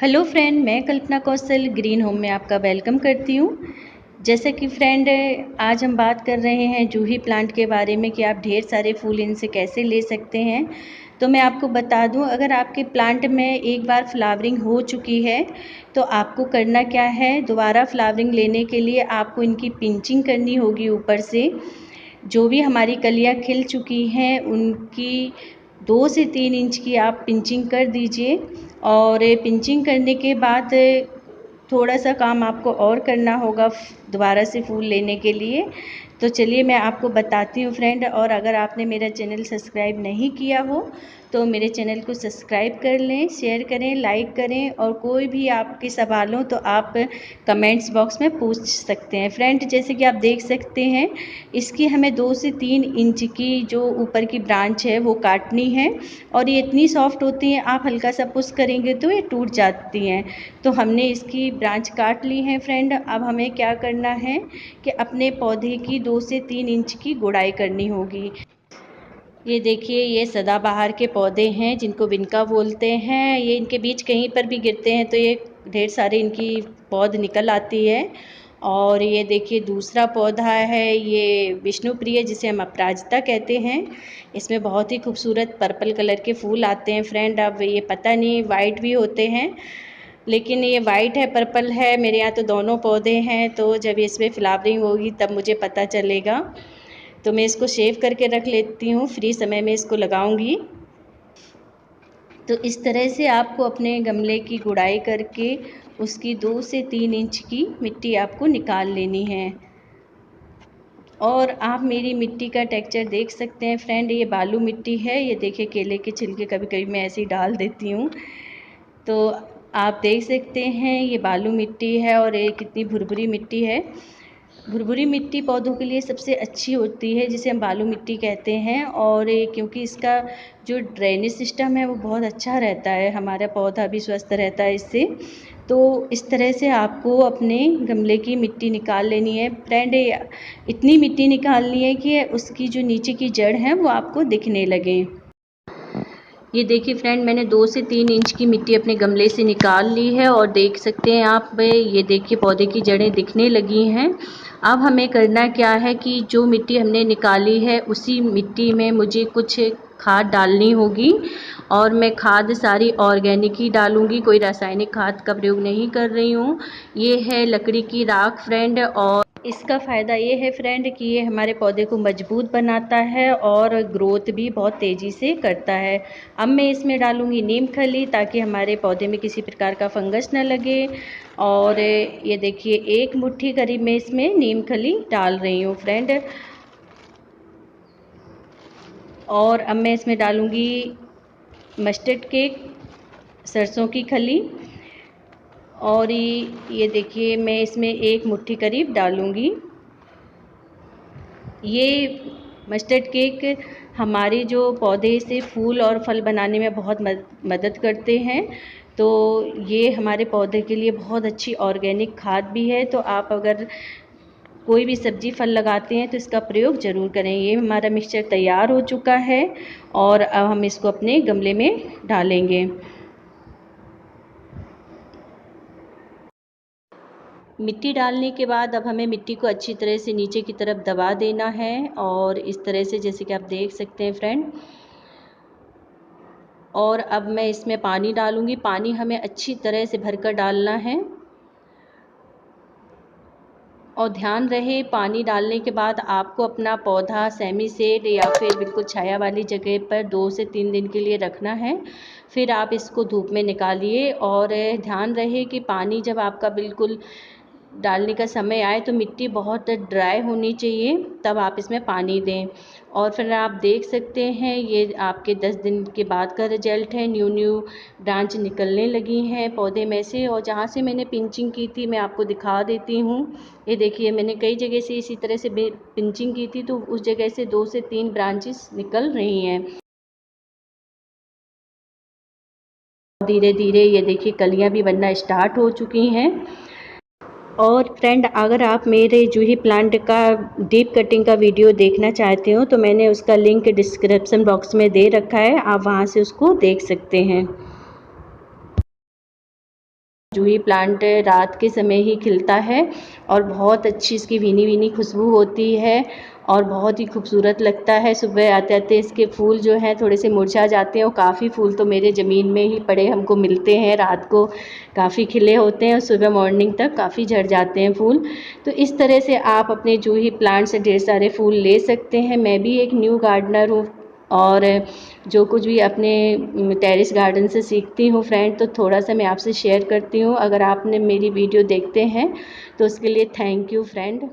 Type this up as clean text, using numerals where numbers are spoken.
Hello friend, मैं कल्पना कौशल green home में आपका वेलकम करती हूँ। जैसा कि फ्रेंड, आज हम बात कर रहे हैं जूही प्लांट के बारे में कि आप ढेर सारे फूल इनसे कैसे ले सकते हैं। तो मैं आपको बता दूं, अगर आपके प्लांट में एक बार फ्लावरिंग हो चुकी है तो आपको करना क्या है, दोबारा फ्लावरिंग लेने के लिए आपको इनकी पिंचिंग करनी होगी। ऊपर से जो भी हमारी कलियाँ खिल चुकी हैं उनकी 2 से 3 इंच की आप पिंचिंग कर दीजिए। और पिंचिंग करने के बाद थोड़ा सा काम आपको और करना होगा दोबारा से फूल लेने के लिए। तो चलिए मैं आपको बताती हूँ फ्रेंड। और अगर आपने मेरा चैनल सब्सक्राइब नहीं किया हो तो मेरे चैनल को सब्सक्राइब कर लें, शेयर करें, लाइक करें, और कोई भी आपके सवाल हो तो आप कमेंट्स बॉक्स में पूछ सकते हैं। फ्रेंड, जैसे कि आप देख सकते हैं, इसकी हमें 2 से 3 इंच की जो ऊपर की ब्रांच है वो काटनी है। और ये इतनी सॉफ्ट होती हैं, आप हल्का सा पुश करेंगे तो ये टूट जाती हैं। तो हमने इसकी ब्रांच काट ली है फ्रेंड। अब हमें क्या करना है कि अपने पौधे की 2 से 3 इंच की गुड़ाई करनी होगी। ये देखिए, ये सदाबहार के पौधे हैं जिनको विनका बोलते हैं। ये इनके बीच कहीं पर भी गिरते हैं तो ये ढेर सारे इनकी पौध निकल आती है। और ये देखिए, दूसरा पौधा है ये विष्णुप्रिय, जिसे हम अपराजिता कहते हैं। इसमें बहुत ही खूबसूरत पर्पल कलर के फूल आते हैं फ्रेंड। अब ये पता नहीं, वाइट भी होते हैं, लेकिन ये वाइट है पर्पल है, मेरे यहाँ तो दोनों पौधे हैं। तो जब इसमें फ्लावरिंग होगी तब मुझे पता चलेगा। तो मैं इसको शेव करके रख लेती हूँ, फ्री समय में इसको लगाऊंगी। तो इस तरह से आपको अपने गमले की गुड़ाई करके उसकी 2 से 3 इंच की मिट्टी आपको निकाल लेनी है। और आप मेरी मिट्टी का टेक्सचर देख सकते हैं फ्रेंड, ये बालू मिट्टी है। ये देखिए, केले के छिलके कभी कभी मैं ऐसे ही डाल देती हूँ। तो आप देख सकते हैं ये बालू मिट्टी है और ये कितनी भुरभुरी मिट्टी है। भुरभुरी मिट्टी पौधों के लिए सबसे अच्छी होती है, जिसे हम बालू मिट्टी कहते हैं। और ये क्योंकि इसका जो ड्रेनेज सिस्टम है वो बहुत अच्छा रहता है, हमारा पौधा भी स्वस्थ रहता है इससे। तो इस तरह से आपको अपने गमले की मिट्टी निकाल लेनी है फ्रेंड। इतनी मिट्टी निकालनी है कि उसकी जो नीचे की जड़ है वो आपको दिखने लगे। ये देखिए फ्रेंड, मैंने 2 से 3 इंच की मिट्टी अपने गमले से निकाल ली है और देख सकते हैं आप, ये देखिए पौधे की जड़ें दिखने लगी हैं। अब हमें करना क्या है कि जो मिट्टी हमने निकाली है उसी मिट्टी में मुझे कुछ खाद डालनी होगी। और मैं खाद सारी ऑर्गेनिक ही डालूंगी, कोई रासायनिक खाद का प्रयोग नहीं कर रही हूँ। ये है लकड़ी की राख फ्रेंड। और इसका फ़ायदा ये है फ्रेंड कि ये हमारे पौधे को मजबूत बनाता है और ग्रोथ भी बहुत तेज़ी से करता है। अब मैं इसमें डालूंगी नीम खली, ताकि हमारे पौधे में किसी प्रकार का फंगस न लगे। और ये देखिए, 1 मुट्ठी करीब मैं इसमें नीम खली डाल रही हूँ फ्रेंड। और अब मैं इसमें डालूंगी मस्टर्ड केक, सरसों की खली। और ये देखिए, मैं इसमें 1 मुट्ठी करीब डालूंगी। ये मस्टर्ड केक हमारे जो पौधे से फूल और फल बनाने में बहुत मदद करते हैं। तो ये हमारे पौधे के लिए बहुत अच्छी ऑर्गेनिक खाद भी है। तो आप अगर कोई भी सब्जी फल लगाते हैं तो इसका प्रयोग ज़रूर करें। ये हमारा मिक्सचर तैयार हो चुका है और अब हम इसको अपने गमले में डालेंगे। मिट्टी डालने के बाद अब हमें मिट्टी को अच्छी तरह से नीचे की तरफ दबा देना है। और इस तरह से, जैसे कि आप देख सकते हैं फ्रेंड। और अब मैं इसमें पानी डालूंगी। पानी हमें अच्छी तरह से भरकर डालना है। और ध्यान रहे, पानी डालने के बाद आपको अपना पौधा सेमी शेड या फिर बिल्कुल छाया वाली जगह पर 2 से 3 दिन के लिए रखना है। फिर आप इसको धूप में निकालिए। और ध्यान रहे कि पानी जब आपका बिल्कुल डालने का समय आए तो मिट्टी बहुत ड्राई होनी चाहिए, तब आप इसमें पानी दें। और फिर आप देख सकते हैं, ये आपके 10 दिन के बाद का रिजल्ट है। न्यू ब्रांच निकलने लगी हैं पौधे में से। और जहाँ से मैंने पिंचिंग की थी मैं आपको दिखा देती हूँ। ये देखिए, मैंने कई जगह से इसी तरह से पिंचिंग की थी, तो उस जगह से 2 से 3 ब्रांचेस निकल रही हैं। धीरे धीरे ये देखिए, कलियाँ भी बनना स्टार्ट हो चुकी हैं। और फ्रेंड, अगर आप मेरे जूही प्लांट का डीप कटिंग का वीडियो देखना चाहते हो तो मैंने उसका लिंक डिस्क्रिप्शन बॉक्स में दे रखा है, आप वहां से उसको देख सकते हैं। जूही प्लांट रात के समय ही खिलता है और बहुत अच्छी इसकी भीनी भीनी खुशबू होती है और बहुत ही खूबसूरत लगता है। सुबह आते आते इसके फूल जो हैं थोड़े से मुरझा जाते हैं और काफ़ी फूल तो मेरे ज़मीन में ही पड़े हमको मिलते हैं। रात को काफ़ी खिले होते हैं और सुबह मॉर्निंग तक काफ़ी झड़ जाते हैं फूल। तो इस तरह से आप अपने जूही प्लांट से ढेर सारे फूल ले सकते हैं। मैं भी एक न्यू गार्डनर हूँ और जो कुछ भी अपने टेरेस गार्डन से सीखती हूँ फ्रेंड, तो थोड़ा सा मैं आपसे शेयर करती हूँ। अगर आपने मेरी वीडियो देखते हैं तो उसके लिए थैंक यू फ्रेंड।